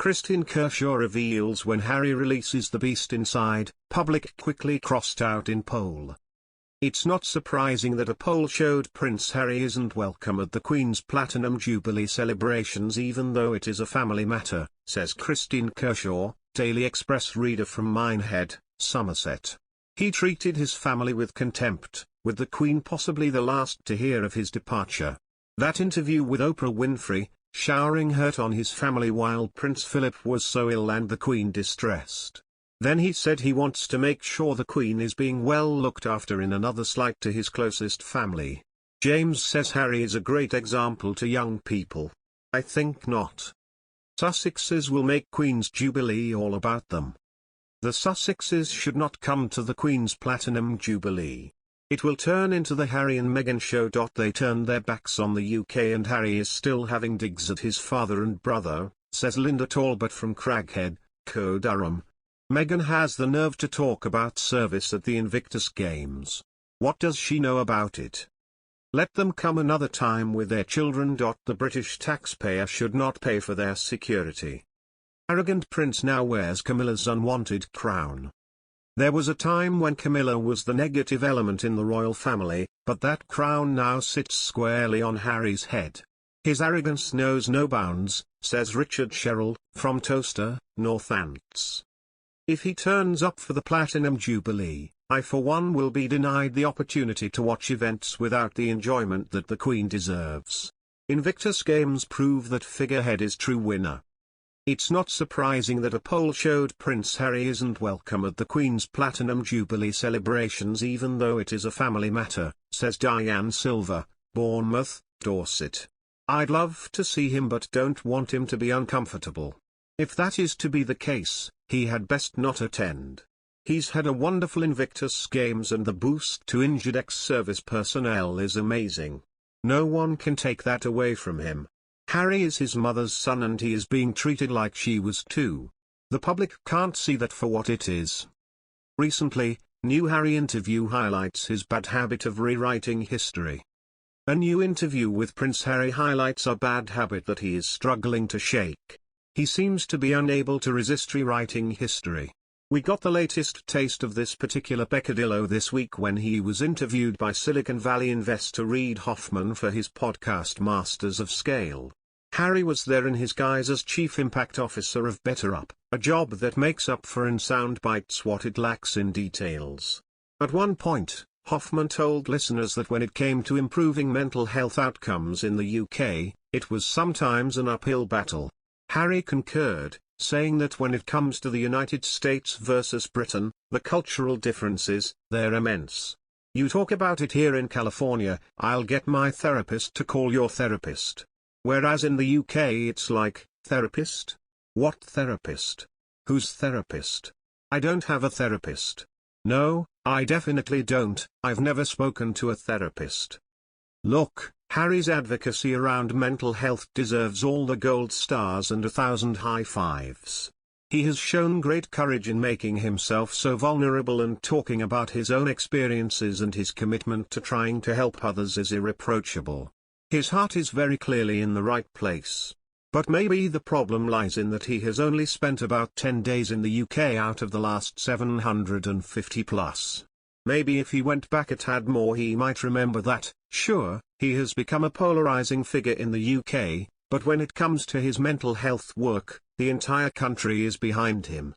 Kristin Kershaw reveals when Harry releases the beast inside, public quickly crossed out in poll. It's not surprising that a poll showed Prince Harry isn't welcome at the Queen's Platinum Jubilee celebrations even though it is a family matter, says Kristin Kershaw, Daily Express reader from Minehead, Somerset. He treated his family with contempt, with the Queen possibly the last to hear of his departure. That interview with Oprah Winfrey, showering hurt on his family while Prince Philip was so ill and the Queen distressed. Then he said he wants to make sure the Queen is being well looked after in another slight to his closest family. James says Harry is a great example to young people. I think not. Sussexes will make Queen's Jubilee all about them. The Sussexes should not come to the Queen's Platinum Jubilee. It will turn into the Harry and Meghan show. They turned their backs on the UK and Harry is still having digs at his father and brother, says Linda Talbot from Craghead, Co-Durham. Meghan has the nerve to talk about service at the Invictus Games. What does she know about it? Let them come another time with their children. The British taxpayer should not pay for their security. Arrogant prince now wears Camilla's unwanted crown. There was a time when Camilla was the negative element in the royal family, but that crown now sits squarely on Harry's head. His arrogance knows no bounds, says Richard Sherrill, from Toaster, Northants. If he turns up for the Platinum Jubilee, I for one will be denied the opportunity to watch events without the enjoyment that the Queen deserves. Invictus Games prove that figurehead is true winner. It's not surprising that a poll showed Prince Harry isn't welcome at the Queen's Platinum Jubilee celebrations even though it is a family matter, says Diane Silva, Bournemouth, Dorset. I'd love to see him but don't want him to be uncomfortable. If that is to be the case, he had best not attend. He's had a wonderful Invictus Games and the boost to injured ex-service personnel is amazing. No one can take that away from him. Harry is his mother's son and he is being treated like she was too. The public can't see that for what it is. Recently, new Harry interview highlights his bad habit of rewriting history. A new interview with Prince Harry highlights a bad habit that he is struggling to shake. He seems to be unable to resist rewriting history. We got the latest taste of this particular peccadillo this week when he was interviewed by Silicon Valley investor Reid Hoffman for his podcast Masters of Scale. Harry was there in his guise as Chief Impact Officer of BetterUp, a job that makes up for in sound bites what it lacks in details. At one point, Hoffman told listeners that when it came to improving mental health outcomes in the UK, it was sometimes an uphill battle. Harry concurred, saying that when it comes to the United States versus Britain, the cultural differences, they're immense. You talk about it here in California, I'll get my therapist to call your therapist. Whereas in the UK it's like, therapist? What therapist? Whose therapist? I don't have a therapist. No, I definitely don't, I've never spoken to a therapist. Look, Harry's advocacy around mental health deserves all the gold stars and 1,000 high fives. He has shown great courage in making himself so vulnerable and talking about his own experiences, and his commitment to trying to help others is irreproachable. His heart is very clearly in the right place. But maybe the problem lies in that he has only spent about 10 days in the UK out of the last 750 plus. Maybe if he went back a tad more he might remember that, sure, he has become a polarizing figure in the UK, but when it comes to his mental health work, the entire country is behind him.